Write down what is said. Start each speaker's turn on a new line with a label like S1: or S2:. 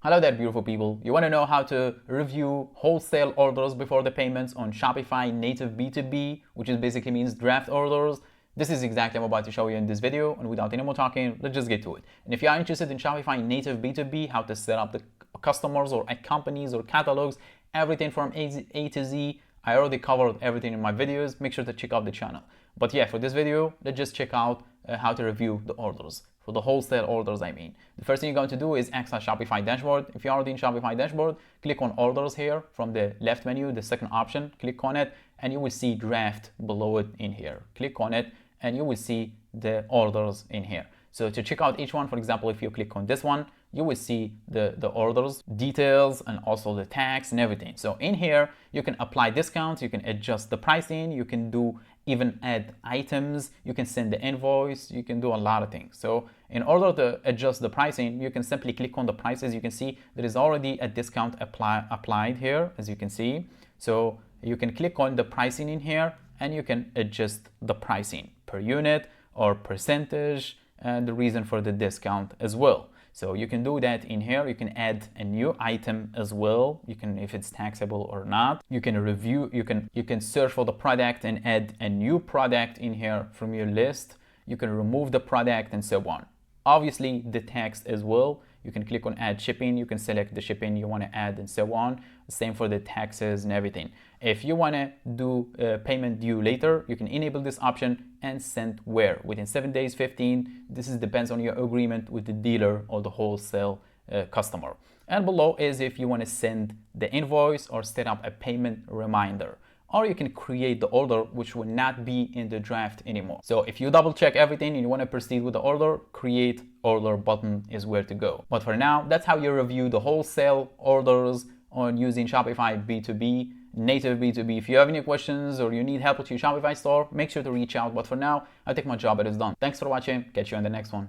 S1: Hello there, beautiful people. You want to know how to review wholesale orders before the payments on Shopify native B2B, which is basically means draft orders. This is exactly what I'm about to show you in this video. And without any more talking, let's just get to it. And if you are interested in Shopify native B2B, how to set up the customers or companies or catalogs, everything from A to Z, I already covered everything in my videos. Make sure to check out the channel. But yeah, for this video, let's just check out how to review the orders. For the wholesale orders, I mean. The first thing you're going to do is access Shopify dashboard. If you're already in Shopify dashboard, click on orders here from the left menu, the second option, click on it, and you will see draft below it in here. Click on it, and you will see the orders in here. So to check out each one, for example, if you click on this one, you will see the orders details and also the tax and everything. So in here, you can apply discounts, you can adjust the pricing, you can do even add items, you can send the invoice, you can do a lot of things. So in order to adjust the pricing, you can simply click on the prices. You can see there is already a discount applied here, as you can see. So you can click on the pricing in here and you can adjust the pricing per unit or percentage and the reason for the discount as well. So you can do that in here. You can add a new item as well. You can, if it's taxable or not. You can review, you can search for the product and add a new product in here from your list. You can remove the product and so on. Obviously the text as well. You can click on add shipping. You can select the shipping you want to add and so on. Same for the taxes and everything. If you want to do payment due later, you can enable this option and send where within 7 days, 15. This depends on your agreement with the dealer or the wholesale customer. And below is if you want to send the invoice or set up a payment reminder. Or you can create the order, which will not be in the draft anymore. So if you double check everything and you want to proceed with the order, create order button is where to go. But for now, that's how you review the wholesale orders on using Shopify B2B, native B2B. If you have any questions or you need help with your Shopify store, make sure to reach out. But for now, I think my job is done. Thanks for watching. Catch you on the next one.